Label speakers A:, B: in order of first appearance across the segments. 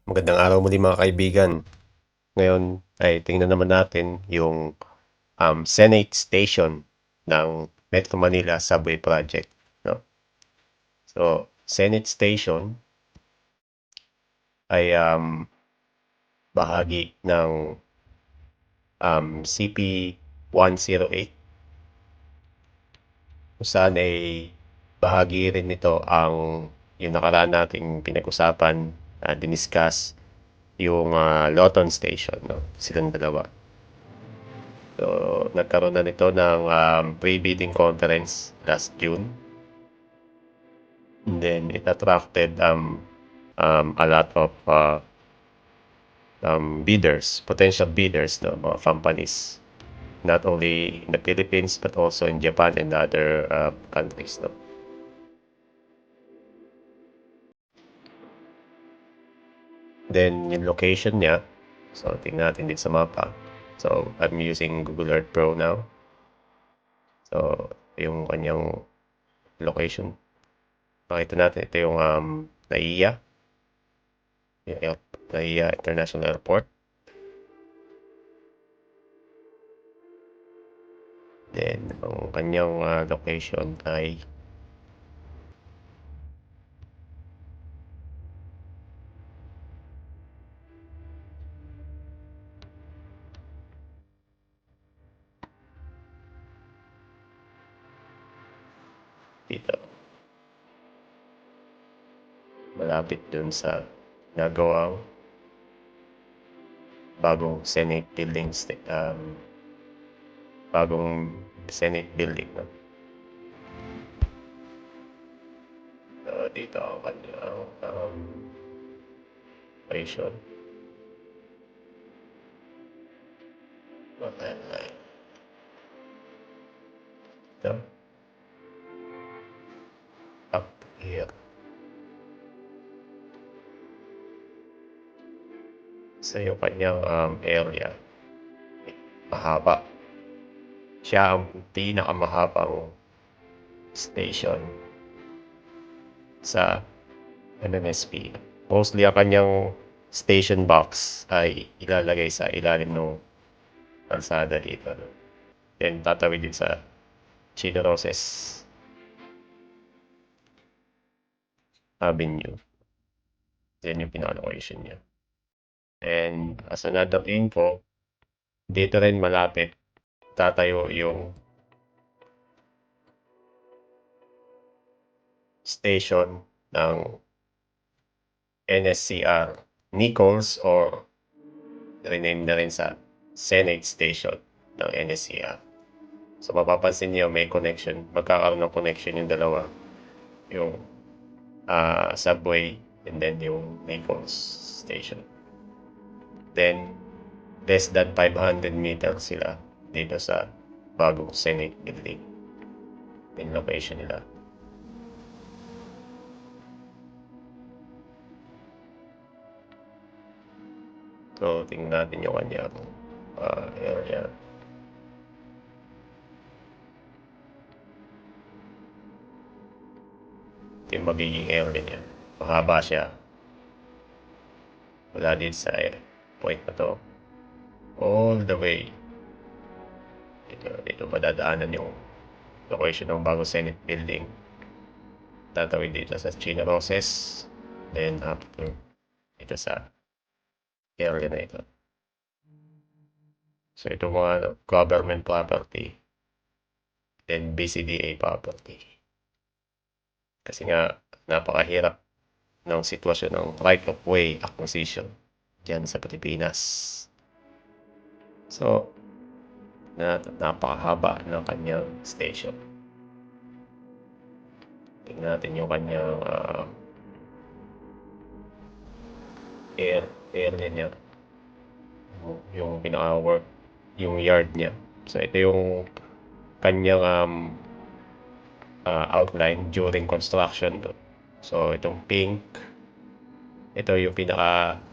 A: Magandang araw muli mga kaibigan. Ngayon ay tingnan naman natin yung Senate Station ng Metro Manila Subway Project. No? So, Senate Station ay bahagi ng CP-108 kung saan ay bahagi rin nito ang yung nakaraan nating pinag-usapan, diniscuss, yung Loton Station. No? Silang dalawa. So, nagkaroon na nito ng pre-bidding conference last June. And then, it attracted a lot of bidders, potential bidders, no, mga companies, not only in the Philippines but also in Japan and other countries. No? Then, yung location niya, so tingnan natin dito sa mapa. So, I'm using Google Earth Pro now. So, yung kanyang location. Makita natin, ito yung NAIA. Yung NAIA International Airport. Then, ang kanyang location ay dito. Malapit dun sa nagawang bagong Senate building, bagong Senate building. No? So, dito ang kanyang location. Ito. Up here. So, yung kanyang area, mahaba. Siya ang pinakamahabang station sa MMSP. Mostly ang kanyang station box ay ilalagay sa ilalim ng kalsada dito. Then tatawid din sa Chino Roses Avenue. Yan yung pinaka-location niya. And as another info, dito rin malapit tatayo yung station ng NSCR Nichols, or rename na rin sa Senate Station ng NSCR. So mapapansin niyo may connection, magkakaroon ng connection yung dalawa. Yung subway and then yung Nichols Station. Then less than 500 meters sila dito sa bagong Senate building. Yung location nila. So, tingnan natin yung kanyang area. Ito yung magiging area niya. Mahaba siya. Wala din sa point na to. All the way. Dito madadaanan yung location ng bagong Senate building. Tatawid dito sa Chino Roses. Then after dito sa area na ito. So ito mga government property. Then BCDA property. Kasi nga napakahirap ng sitwasyon ng right of way acquisition dyan sa Pilipinas. So, napakahaba ng kanyang station. Tingnan natin yung kanyang area niya. Yung pinaka-work, yung yard niya. So, ito yung kanyang outline during construction. So, itong pink, ito yung pinaka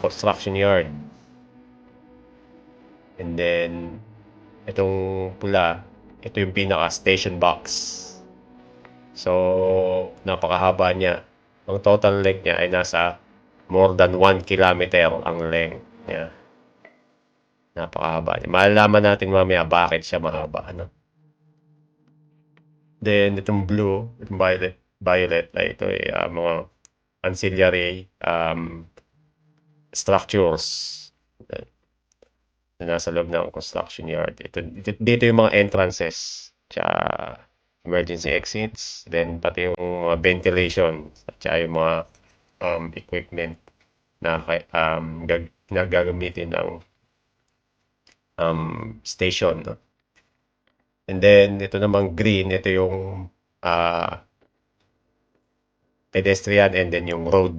A: construction yard. And then, itong pula, ito yung pinaka station box. So, napakahaba niya. Ang total length niya ay nasa more than 1 kilometer ang length niya. Napakahaba niya. Malalaman natin mamaya bakit siya mahaba, ano. Then, itong blue, itong violet ay ito ay mga ancillary structures na nasa loob ng construction yard. Dito yung mga entrances, tsaka emergency exits, then pati yung ventilation, at tsaka yung mga equipment na gagamitin ng station, no? And then, ito namang green, ito yung pedestrian and then yung road.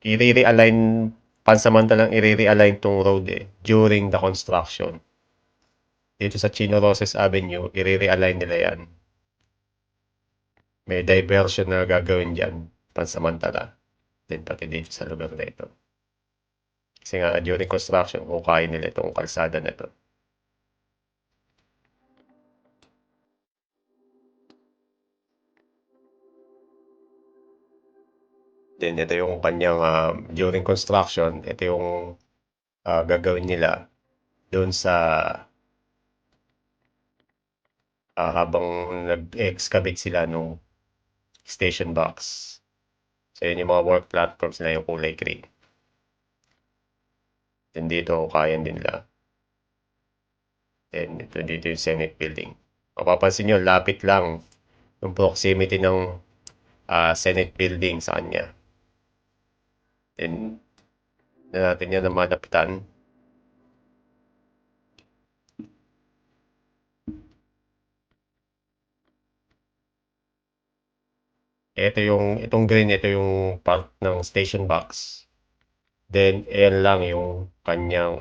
A: I-realign, pansamantalang i-realign tong road during the construction. Dito sa Chino Roses Avenue, i-realign nila yan. May diversion na gagawin dyan, pansamantala. Then pati dito sa lugar na ito. Kasi nga, during construction, kukain nila itong kalsada na ito. Then ito yung kanyang during construction, ito yung gagawin nila doon sa habang nag-excavate sila nung station box. So yun yung mga work platforms na yung kulay green. Then dito kaya din nila. Then ito dito yung Senate building. Mapapansin nyo, lapit lang yung proximity ng Senate building sa kanya. Then na natin yan na malapitan. Itong green, ito yung part ng station box. Then, ayan lang yung kanyang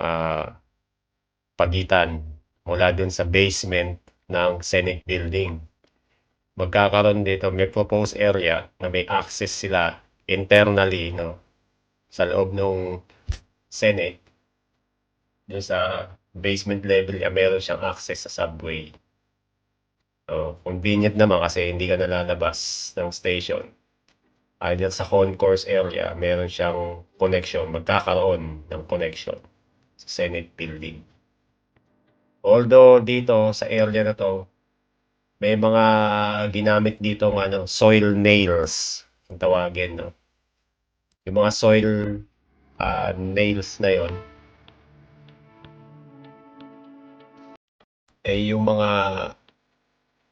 A: pagitan mula dun sa basement ng Senate building. Magkakaroon dito, may proposed area na may access sila internally, no, sa loob ng Senate. Dun sa basement level niya, meron siyang access sa subway. So, convenient naman kasi hindi ka nalalabas ng station. Either sa concourse area, meron siyang connection, magkakaroon ng connection sa Senate building. Although dito sa area na to, may mga ginamit dito ng soil nails, ang tawagin, no? Yung mga soil nails na yon yung mga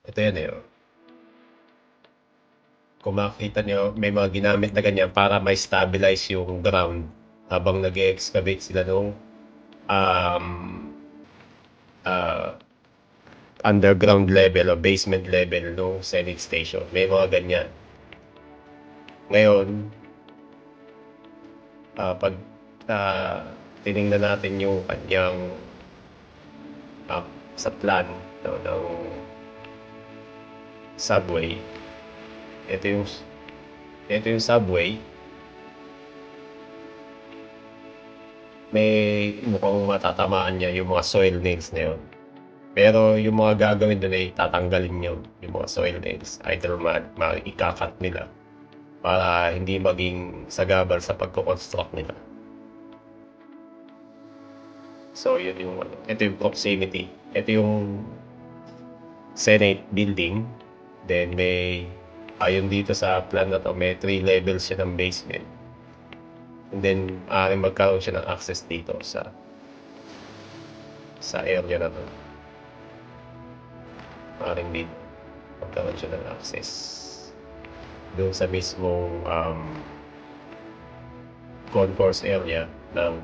A: ito yan kung makikita nyo, may mga ginamit na ganyan para may stabilize yung ground habang nag-excavate sila nung underground level o basement level nung Senate station. May mga ganyan. Ngayon, pag tinignan natin yung kanyang sa plan ng subway, ito yung subway, may mukhang matatamaan niya yung mga soil nails na yun. Pero yung mga gagawin doon ay tatanggalin yung mga soil nails. Either ikakat nila para hindi maging sagabal sa pagko-construct nila. So yun ito yung proximity. Ito yung Senate building. Then ayon dito sa plan na to, may 3 levels siya ng basement. And then magkaroon siya ng access dito sa area na to. Maaaring dito magkaroon siya ng access doon sa mismong concourse area ng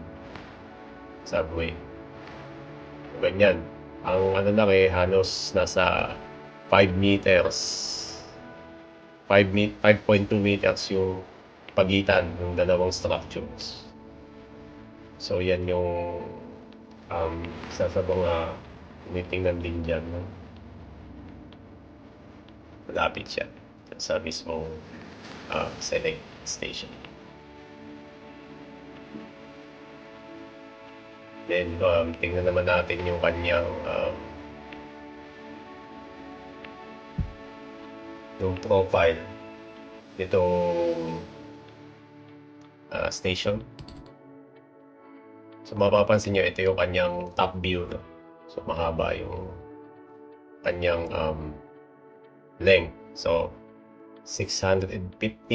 A: subway. Ganyan. Ang halos nasa 5 meters. 5.2 meters yung pagitan ng dalawang structures. So yan yung isa sa mga tinitingnan din dyan. No? Malapit siya sa mismong Senate station. Then tingnan naman natin yung kanyang yung profile nitong station. So mapapansin nyo, ito yung kanyang top view, no? So mahaba yung kanyang length. So 650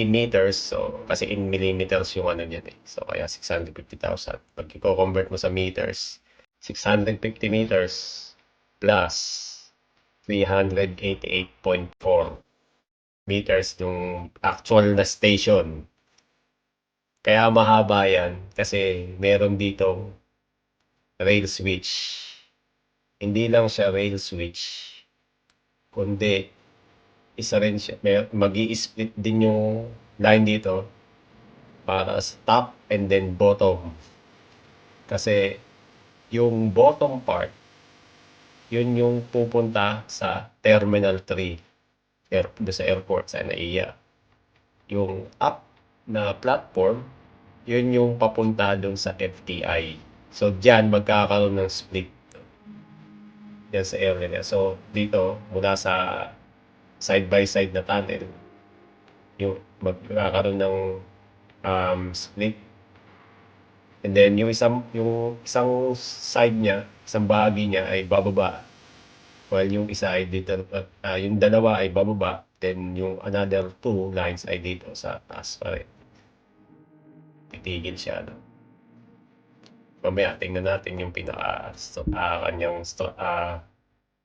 A: meters. So kasi in millimeters yung ano niyan eh. So kaya 650,000. Pag i-convert mo sa meters, 650 meters plus 388.4 meters yung actual na station. Kaya mahaba yan kasi meron ditong rail switch. Hindi lang siya rail switch, kundi isa rin siya, mag-i-split din yung line dito para sa top and then bottom. Kasi yung bottom part, yun yung pupunta sa Terminal 3 sa airport sa NAIA. Yung up na platform, yun yung papunta dun sa FTI. So, diyan magkakaroon ng split yan sa area niya. So, dito, mula sa side by side na tunnel, yung magkakaroon ng split. And then, yung isang side niya, isang bahagi niya ay bababa. While yung isa ay dito, yung dalawa ay bababa. Then, yung another two lines ay dito sa taas pa rin. Titigil siya, no? Mamaya, tingnan natin yung kanyang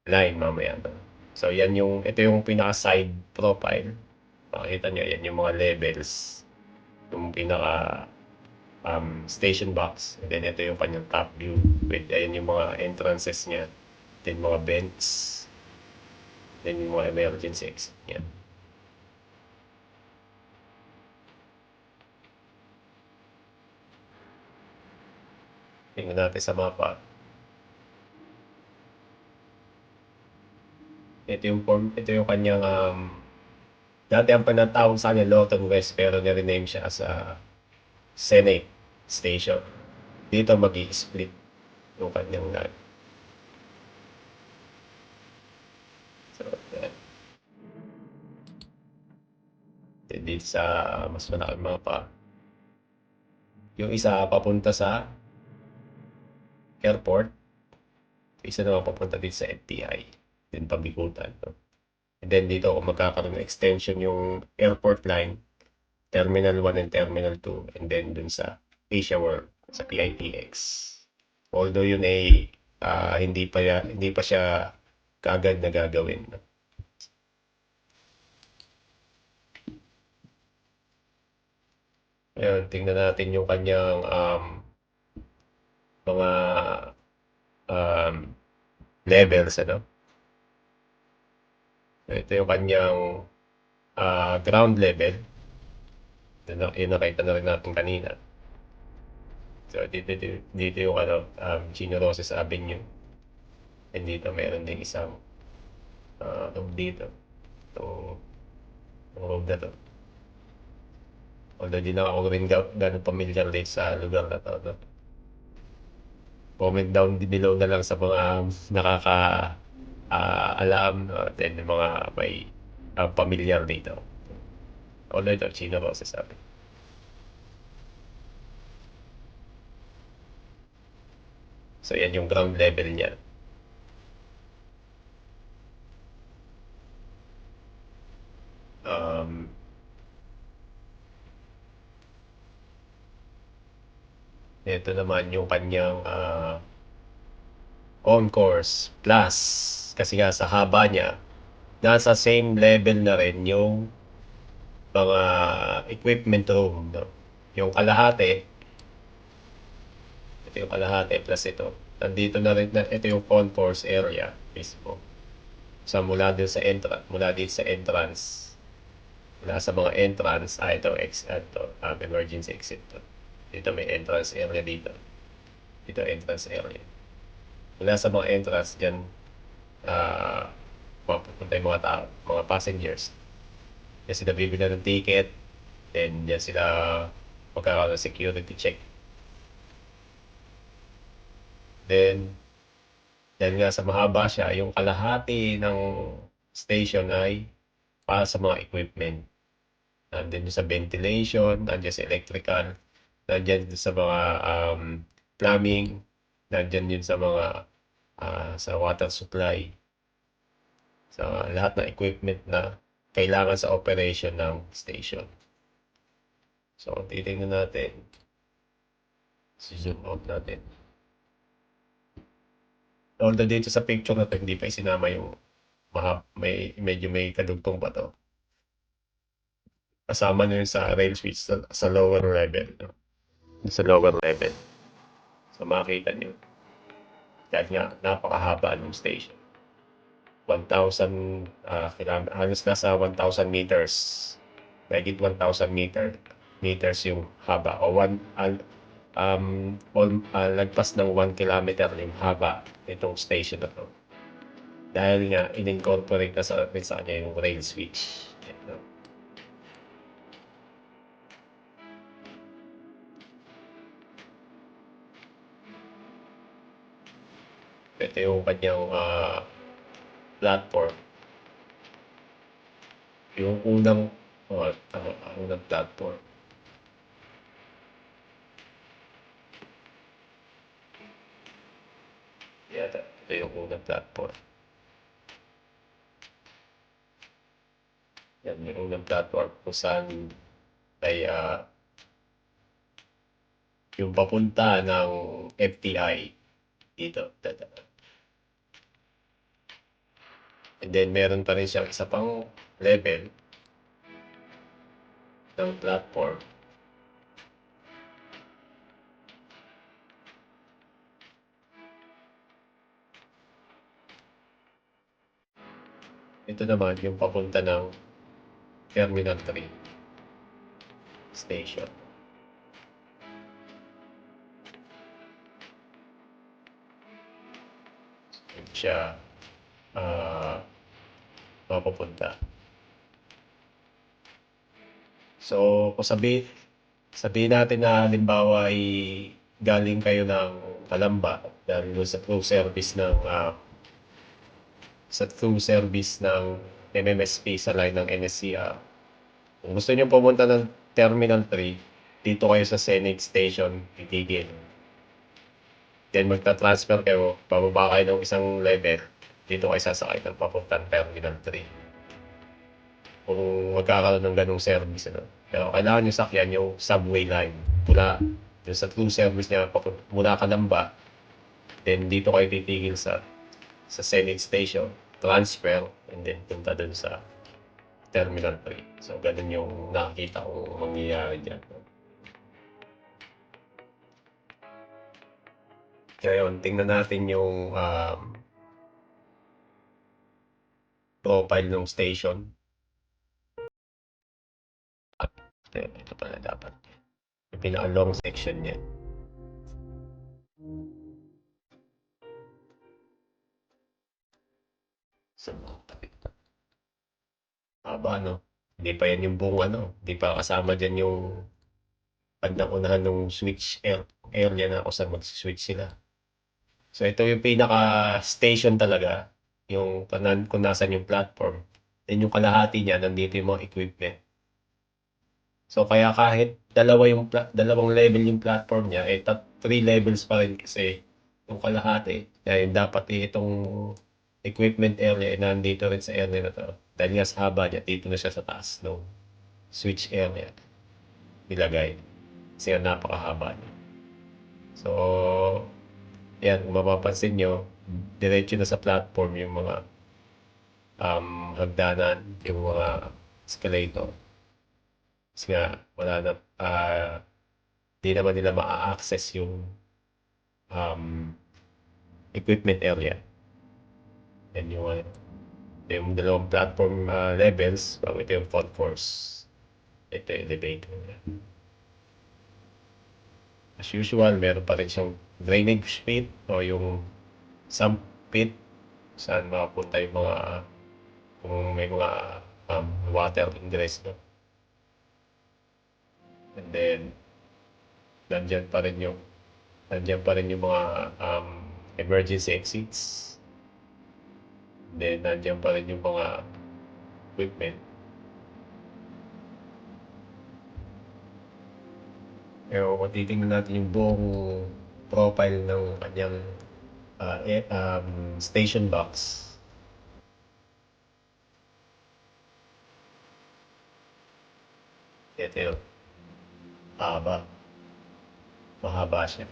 A: line mamaya. No? So, ito yung pinaka-side profile. Makikita nyo, yan yung mga levels. Yung pinaka station box. And then, ito yung kanyang top view. Ayan yung mga entrances niya. Then, mga vents. Then, yung mga emergency exit niya. Tingnan natin sa mapa. Ito yung kanyang dati ang panatawag sa kanya Lawton West pero nirename siya as Senate Station. Dito mag-i-split yung kanyang line. So, yan. Dito sa mas malaking mapa. Yung isa papunta sa airport. Isa naman papunta dito sa FTI. Then pabikutan. No? And then dito kung magkakaroon ng extension yung airport line, Terminal 1 and Terminal 2, and then dun sa Asia World, sa PITX. Although yun ay hindi pa siya kaagad na gagawin. No? Ayan, tingnan natin yung kanyang mga levels, ano? Ito yung kanyang ground level. Yung nakita na rin natin kanina. So, dito yung Chino Roses Avenue. And dito meron din isang road dito. Itong road na to. Although di na ako rin gano'ng familiar dito sa lugar na to. No? Comment down below na lang sa mga alam, no? Then mga may familiar dito. Although ito, Chino Roses Avenue. So, yan yung ground level niya. Ito naman yung kanyang concourse plus. Kasi nga sa haba niya, nasa same level na rin yung mga equipment room. No? Yung kalahati, ito yung kalahati plus ito. Nandito na rin, ito yung concourse area mismo. So mula dito sa entrance, mula sa mga entrance, ito, emergency exit to. Dito may entrance area dito. Dito entrance area. Mula sa mga entrance dyan, mapupunta yung mga tao, mga passengers. Yan sila bibili ng ticket, then yan sila magkakaroon ng security check. Then, yan nga sa mahaba siya, yung kalahati ng station ay para sa mga equipment. Nandun yung sa ventilation, nandiyan sa electrical, Nandyan sa mga plumbing, nandyan yun sa mga sa water supply, sa lahat ng equipment na kailangan sa operation ng station. So, titingnan natin. Zoom out natin. Although dito sa picture na to, hindi pa isinama yung medyo may kadugtong pa to. Kasama na yun sa rail switch sa lower level. No? Sa lower level. So, makikita nyo. Dahil nga, napakahaba ng station. 1,000 kilometers, halos nasa 1,000 meters. Mahigit 1,000 meters yung haba. O lagpas ng 1 kilometer yung haba itong station na to. Dahil nga, in-incorporate na sa kanya yung rail switch. No? Ito yung kanyang platform. Yung unang platform. Ito yung unang platform. Yan yung unang platform kung saan ay yung papunta ng FTI dito. And then meron pa rin siyang isa pang level ng platform. Ito naman yung papunta ng Terminal 3 station. Siya mapupunta. So, kung sabihin natin na halimbawa ay galing kayo ng Kalamba dahil sa through service ng MMSP sa line ng NSCR. Kung gusto niyo pumunta ng Terminal 3, dito kayo sa Senate Station, titigil. Then magta-transfer kayo, bababa kayo ng isang level, dito kayo sasakay ng papuntang Terminal 3. Kung magkakaroon ng ganung service. Ano? Pero kailangan nyo sakyan yung subway line. Mula yung sa true service niya, mula Kalamba, then dito kayo titigil sa Senate Station, transfer, and then punta dun sa Terminal 3. So, ganun yung nakikita kong mangyayari dyan. Ngayon, tingnan natin yung profile ng station. Ito pala dapat. Yung pinaka-long section niya. So, haba, no? Hindi pa yan yung buong hindi pa kasama dyan yung pagnakunahan ng switch area na kung saan mag-switch sila. So, ito yung pinaka-station talaga. Yung kung nasan yung platform. Then yung kalahati niya, nandito yung mga equipment. So, kaya kahit dalawang level yung platform niya, 3 levels pa rin kasi yung kalahati. Kaya dapat itong equipment area nandito rin sa area na to. Dahil nga sa haba niya, dito na siya sa taas ng switch area nilagay. Kasi napakahaba niya. So, yan, kung mapapansin nyo, diretso na sa platform yung mga hagdanan, yung mga escalator. Kasi nga, wala na, di naman nila ma-access yung equipment area. And yung dalawang platform levels, ito yung concourse. Ito yung elevator. As usual, meron pa rin siyang drainage pit o yung sump pit saan makapunta yung mga kung may mga water ingress. No? And then, nandyan pa rin yung mga emergency exits. Then, nandyan pa rin yung mga equipment. Pero kung titingnan natin yung buong profile ng kanyang station box, ito yun, mahaba. Mahaba siya.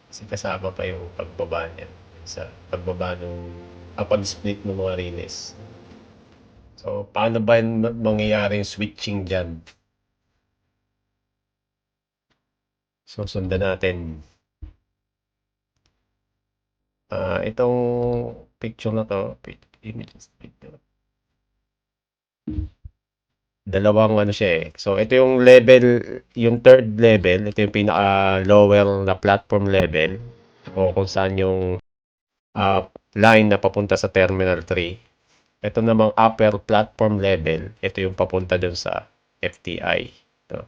A: Kasi kasama pa yung pagbaba niya sa pagbaba ng pag-split ng mga riles. So, paano ba mangyayari yung switching dyan? So, sundan natin. Itong picture na to, images, picture. Dalawang ano siya eh. So, ito yung level, yung third level. Ito yung pinaka-lower na platform level. O kung saan yung line na papunta sa Terminal 3. Ito namang upper platform level. Ito yung papunta dun sa FTI. Ito.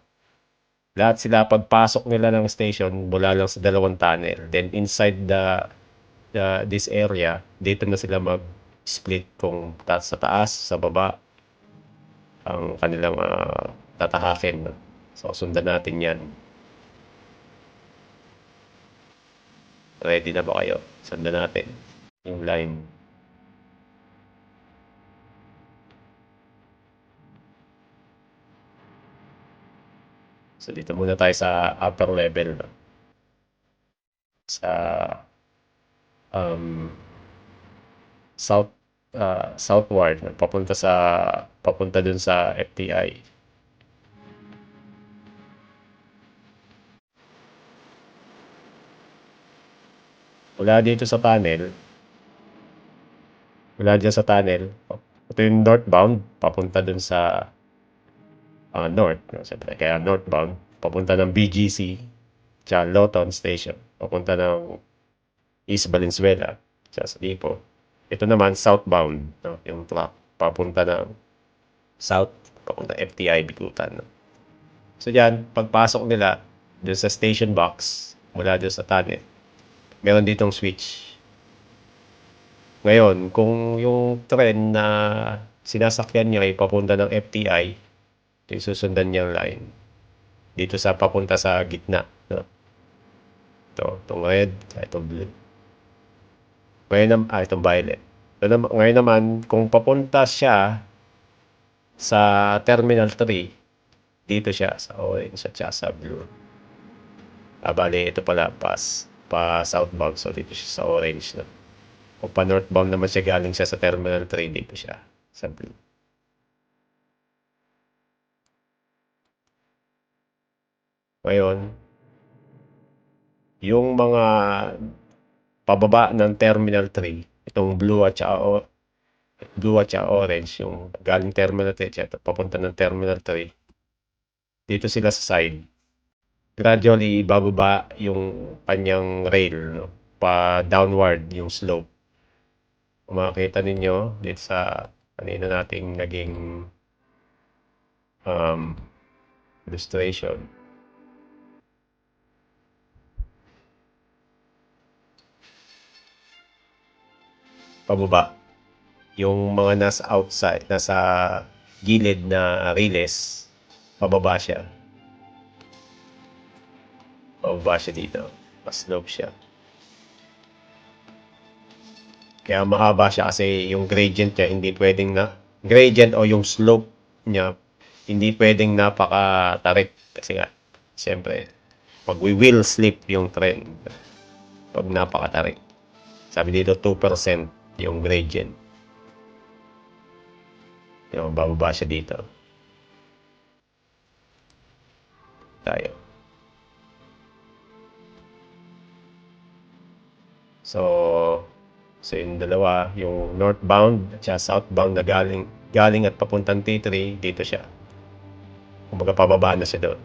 A: Lahat sila pagpasok nila ng station mula lang sa dalawang tunnel. Then inside this area, dito na sila mag-split kung sa taas, sa baba, ang kanilang tatahakin. So, sundan natin yan. Ready na ba kayo? Sundan natin yung line. So, dito muna tayo sa upper level. Sa um, southward, papunta dun sa FTI. Mula dito sa tunnel, mula dyan sa tunnel, ito yung northbound, papunta dun sa north. No? Siyempre, kaya northbound, papunta ng BGC, tsaka Lawton Station, papunta ng East Valenzuela, tsaka sa Lipo. Ito naman, southbound, no? Yung truck, papunta ng south, papunta FTI, Bikutan. No? So dyan, pagpasok nila dun sa station box, mula dun sa tunnel, meron ditong switch. Ngayon, kung yung tren na sinasakyan nyo ay papunta ng FTI, ito yung susundan niyang line. Dito sa papunta sa gitna. No? Itong red, itong blue. Ngayon naman, itong violet. Ngayon naman, kung papunta siya sa Terminal 3, dito siya sa orange at sa blue. Bali, ito pala, pa southbound. So, dito siya sa orange. No? Kung pa northbound naman siya, galing siya sa Terminal 3, dito siya sa blue. Ngayon, yung mga pababa ng Terminal 3, itong blue at saka orange, yung galing Terminal 3 at papunta ng Terminal 3, dito sila sa side. Gradually, bababa yung kanyang rail, no? Pa downward yung slope. Kung makikita ninyo dito sa kanina nating naging um, illustration. Pababa. Yung mga nasa outside, nasa gilid na riles, pababa siya. Pababa siya dito. Mas slope siya. Kaya mahaba siya kasi yung gradient niya hindi pwedeng gradient o yung slope niya hindi pwedeng napakatarik kasi nga siyempre pag we will slip yung trend pag napakatarik. Sabi dito 2% yung gradient. Yung bababa siya dito. Tayo. So yung dalawa, yung northbound at southbound na galing at papuntang T3, dito siya. Kumbaga pababa na siya doon.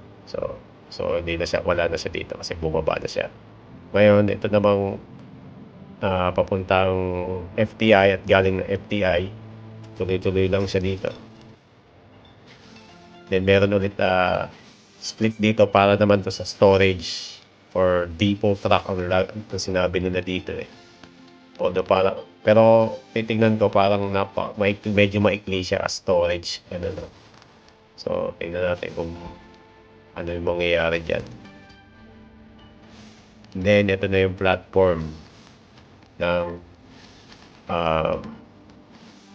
A: So hindi na siya, wala na siya dito kasi bumaba na siya. Ngayon, ito namang papuntang FTI at galing ng FTI, tuloy-tuloy lang siya dito. Then meron ulit split dito para naman to sa storage or depot truck ang sinabi nila dito eh. Pero titingnan ko parang medyo maikli siya as storage. Ano, no? So, tingnan natin kung ano yung mangyayari dyan. And then, ito na yung platform ng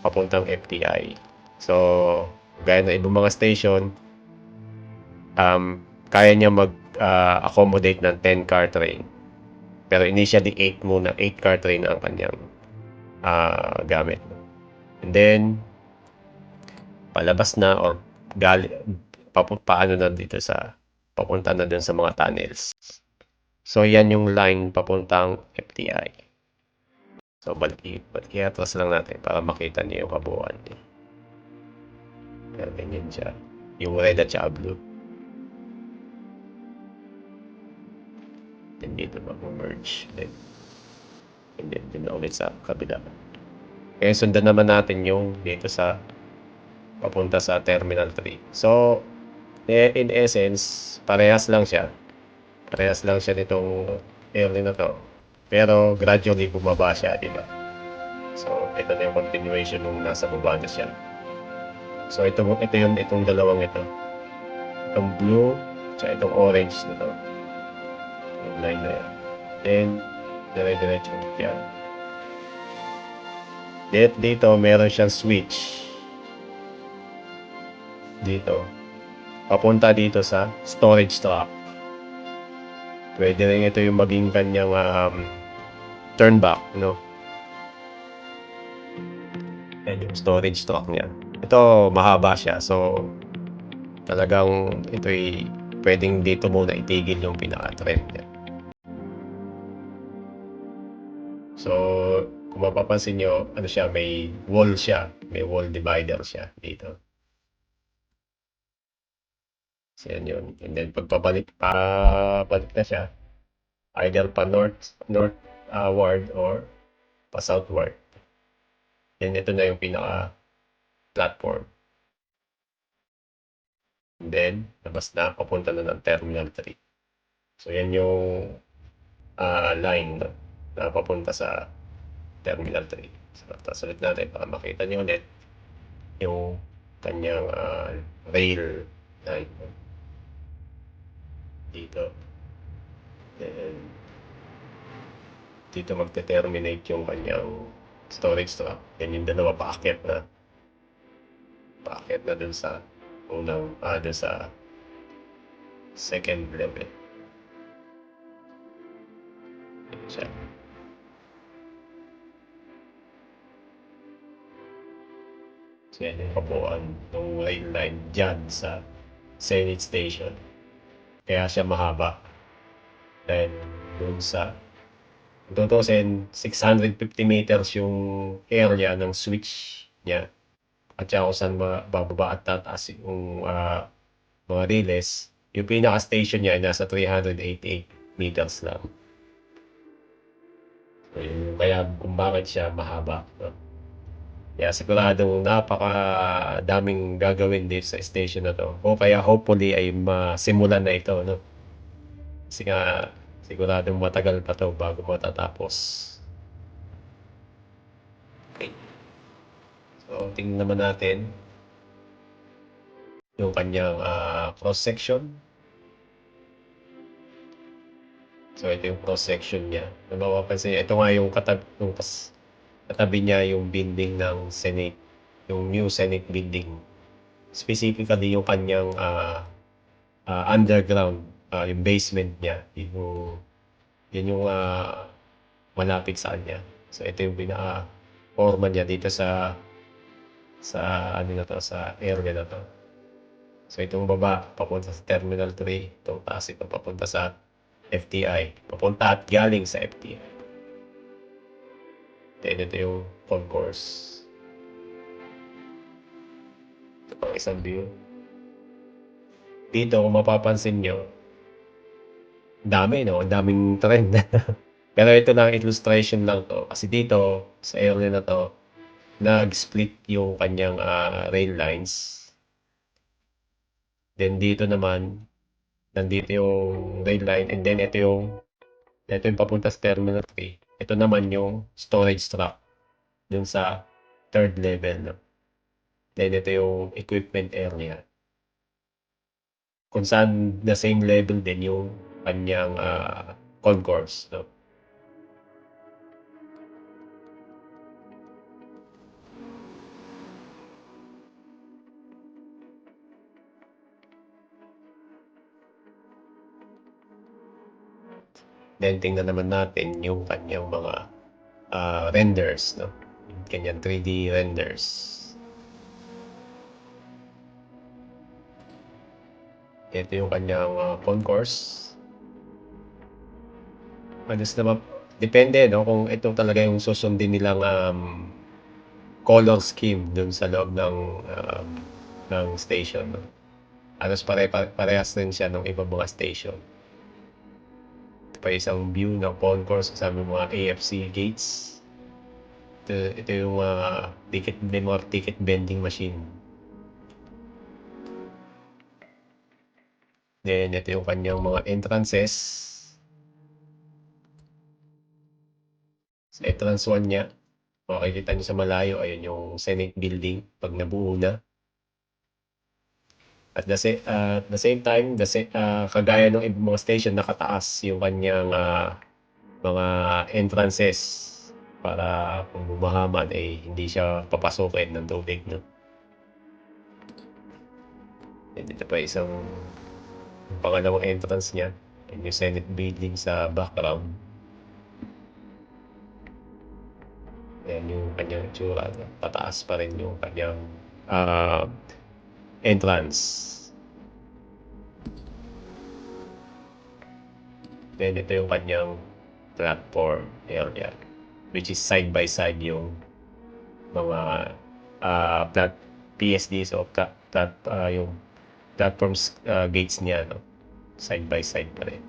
A: papuntang FTI. So, gaya ng ibang mga station, kaya niya mag-accommodate ng 10-car train. Pero initially, 8 muna. 8-car train ang kanyang gamit. And then, palabas na or paano na dito papunta na dun sa mga tunnels. So, yan yung line papuntang FTI. So, i-atras lang natin para makita niyo yung kabuuan niya. Kaya ganyan siya. Yung red at saka blue. Then dito mag-merge. And then dun ulit sa kabila. Kaya sundan naman natin yung dito papunta sa Terminal 3. So, in essence, parehas lang siya. Parehas lang siya nitong area na to. Pero gradually bumaba siya, di ba? So, ito na yung continuation nung nasa baba na siya. So, itong dalawang ito. Itong blue, tsaka itong orange na to. Yung line na yan. Then, dire-diretso yan. Dito, meron siyang switch. Dito. Papunta dito sa storage truck. Pwede rin ito yung maging kanyang turn back, no? Yan yung storage truck niya. Ito, mahaba siya. So, talagang ito'y pwedeng dito muna itigil yung pinaka-trend niya. So, kung mapapansin nyo, ano siya, may wall siya. May wall divider siya dito. So, yan yun. And then, pabalik na siya, either pa northward or pa southward. Then, ito na yung pinaka-platform. And then, labas na, papunta na ng Terminal 3. So, yan yung line na papunta sa Terminal 3. So, tapos ulit natin para makita nyo ulit yung kanyang rail line dito. Then, dito magte-terminate yung kanyang storage truck. Yan yung dalawa paakyat na dun sa dun sa second level. Yan siya. So, yan yung kabuuan ng rail line dyan sa Zenith Station. Kaya siya mahaba. Dahil dun sa tutusin, 650 meters yung area ng switch niya. At saka kung saan bababa at tataas yung mga relays. Yung pinaka-station niya ay nasa 388 meters lang. So, kaya kung bakit siya mahaba. No? Kaya siguradong napaka-daming gagawin dito sa station na to. O kaya hopefully ay masimulan na ito. No? Kasi nga siguradong matagal pa to bago matatapos. Okay. So, tingnan naman natin yung kanyang cross-section. So, ito yung cross-section niya. Kung mapapansin niya, ito nga yung katabi niya yung building ng Senate. Yung new Senate building. Specifically, yung kanyang underground, yung basement niya. Yun yung malapit sa kanya. So, ito yung pinaka-forma niya dito sa ano na to, sa area na to. So, itong baba, papunta sa Terminal 3. Itong taas, ito papunta sa FTI. Papunta at galing sa FTI. Then, ito yung concourse. Ito pang isang view. Dito, kung mapapansin nyo, dami, no? Ang daming trend. Pero ito lang, illustration lang to. Kasi dito, sa area na to, nag-split yung kanyang rail lines. Then dito naman, nandito yung rail line. And then ito yung papunta sa Terminal 3. Ito naman yung storage truck dun sa third level. No? Then ito yung equipment area. kung saan the same level din yung kanyang concourse, no? Then tingnan naman natin yung kanyang mga renders, no? Yung kanyang 3D renders. Ito yung kanyang concourse. Halos naman, depende, no? Kung ito talaga yung susundin nilang color scheme dun sa loob ng station, no? Halos parehas din siya ng ibang mga station. Ito pa isang view ng concourse kasama mga AFC gates. Ito yung more ticket vending machine. Then, ito yung kanyang mga entrances. Sa entrance 1 niya, makikita nyo sa malayo, ayun yung Senate building pag nabuo na. At the same time, kagaya ng ibang mga station, nakataas yung kanyang mga entrances para kung bumaha man, hindi siya papasukin ng tubig, no? And ito pa isang pangalawang entrance niya, yung Senate building sa background. Ayan yung kanyang itsura, no? Pataas pa rin yung kanyang entrance. Then ito yung kanyang platform area, which is side by side yung mga PSD, so yung platforms gates niya, no? Side by side pa rin.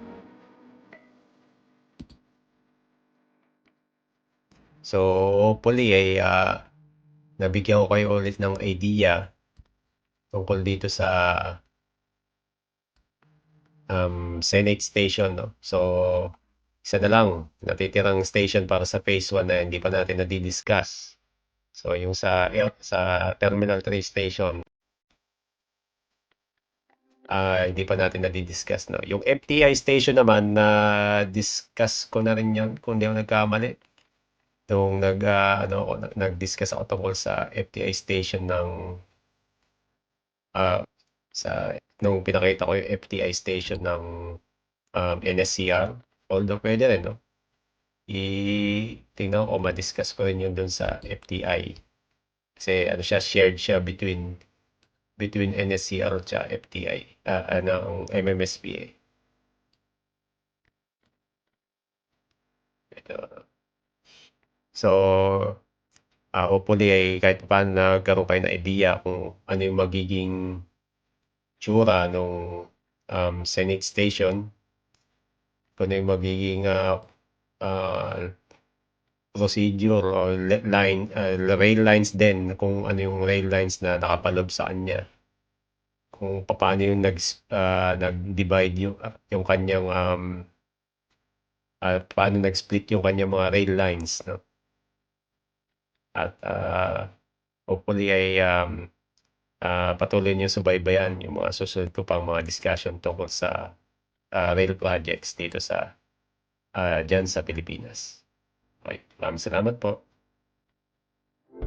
A: So hopefully ay nabigyan ko kayo ulit ng idea tungkol dito sa Senate Station, no? So isa na lang natitirang station para sa phase 1 na hindi pa natin na-discuss. So yung sa Terminal 3 station, hindi pa natin na-discuss, no? Yung FTI station naman, na-discuss ko na rin yan kung hindi ako nagkamali. Nung nag-discuss ako tungkol sa FTI station ng nung pinakita ko yung FTI station ng NSCR. Although pwede rin, no? Tingnan ko, ma-discuss ko rin yun dun sa FTI. Kasi shared siya between NSCR at FTI, ng MMSPA. Ito. So, hopefully ay kahit paano nagkaroon kayo ng idea kung ano yung magiging tsura nung Senate Station, kung ano yung magiging procedure o rail lines din, kung ano yung rail lines na nakapalob sa kanya, kung paano yung nag-divide yung kanyang paano nag-split yung kanyang mga rail lines, no? At hopefully ay patuloy niyo subaybayan yung mga susunod ko pang mga discussion tungkol sa rail projects dito dyan sa Pilipinas. Okay, maraming salamat po.